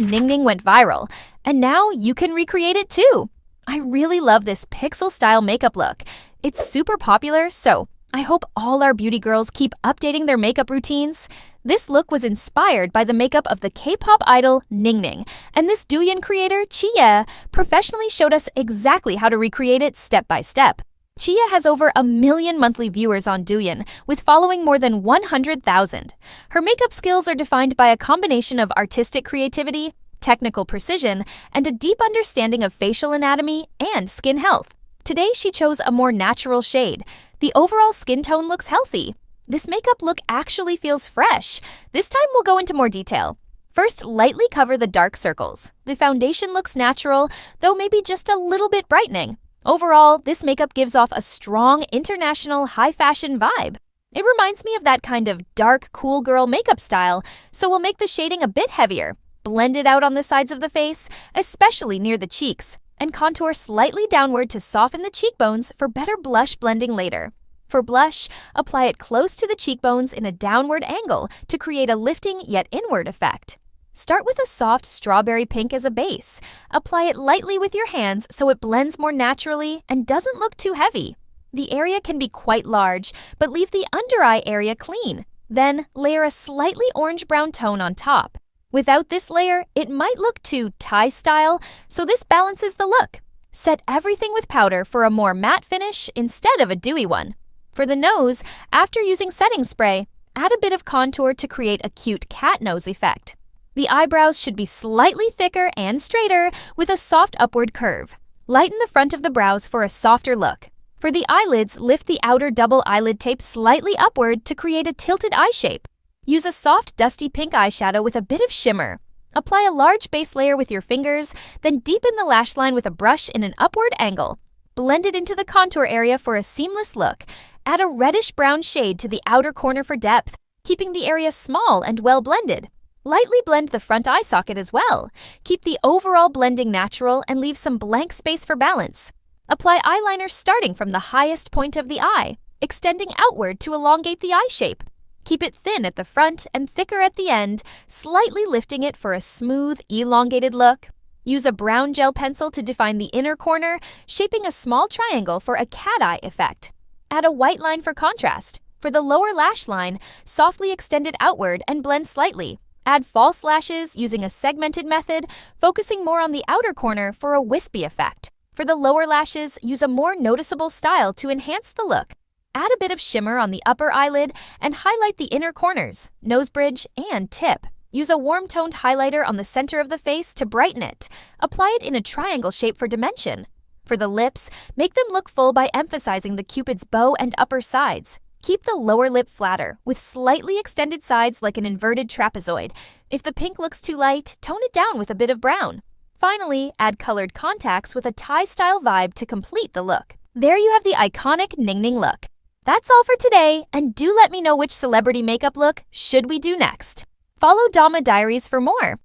NingNing went viral, and now you can recreate it too. I really love this pixel-style makeup look. It's super popular, so I hope all our beauty girls keep updating their makeup routines. This look was inspired by the makeup of the K-pop idol NingNing, and this Douyin creator, Chia, professionally showed us exactly how to recreate it step by step. Chia has over 1 million monthly viewers on Douyin, with following more than 100,000. Her makeup skills are defined by a combination of artistic creativity, technical precision, and a deep understanding of facial anatomy and skin health. Today, she chose a more natural shade. The overall skin tone looks healthy. This makeup look actually feels fresh. This time we'll go into more detail. First, lightly cover the dark circles. The foundation looks natural, though maybe just a little bit brightening. Overall, this makeup gives off a strong, international, high-fashion vibe. It reminds me of that kind of dark, cool girl makeup style, so we'll make the shading a bit heavier. Blend it out on the sides of the face, especially near the cheeks, and contour slightly downward to soften the cheekbones for better blush blending later. For blush, apply it close to the cheekbones in a downward angle to create a lifting yet inward effect. Start with a soft strawberry pink as a base. Apply it lightly with your hands so it blends more naturally and doesn't look too heavy. The area can be quite large, but leave the under eye area clean. Then layer a slightly orange-brown tone on top. Without this layer, it might look too Thai style, so this balances the look. Set everything with powder for a more matte finish instead of a dewy one. For the nose, after using setting spray, add a bit of contour to create a cute cat nose effect. The eyebrows should be slightly thicker and straighter with a soft upward curve. Lighten the front of the brows for a softer look. For the eyelids, lift the outer double eyelid tape slightly upward to create a tilted eye shape. Use a soft, dusty pink eyeshadow with a bit of shimmer. Apply a large base layer with your fingers, then deepen the lash line with a brush in an upward angle. Blend it into the contour area for a seamless look. Add a reddish-brown shade to the outer corner for depth, keeping the area small and well blended. Lightly blend the front eye socket as well. Keep the overall blending natural and leave some blank space for balance. Apply eyeliner starting from the highest point of the eye, extending outward to elongate the eye shape. Keep it thin at the front and thicker at the end, slightly lifting it for a smooth, elongated look. Use a brown gel pencil to define the inner corner, shaping a small triangle for a cat eye effect. Add a white line for contrast. For the lower lash line, softly extend it outward and blend slightly. Add false lashes using a segmented method, focusing more on the outer corner for a wispy effect. For the lower lashes, use a more noticeable style to enhance the look. Add a bit of shimmer on the upper eyelid and highlight the inner corners, nose bridge, and tip. Use a warm-toned highlighter on the center of the face to brighten it. Apply it in a triangle shape for dimension. For the lips, make them look full by emphasizing the cupid's bow and upper sides. Keep the lower lip flatter, with slightly extended sides like an inverted trapezoid. If the pink looks too light, tone it down with a bit of brown. Finally, add colored contacts with a Thai-style vibe to complete the look. There you have the iconic NingNing look. That's all for today, and do let me know which celebrity makeup look should we do next. Follow Dama Diaries for more.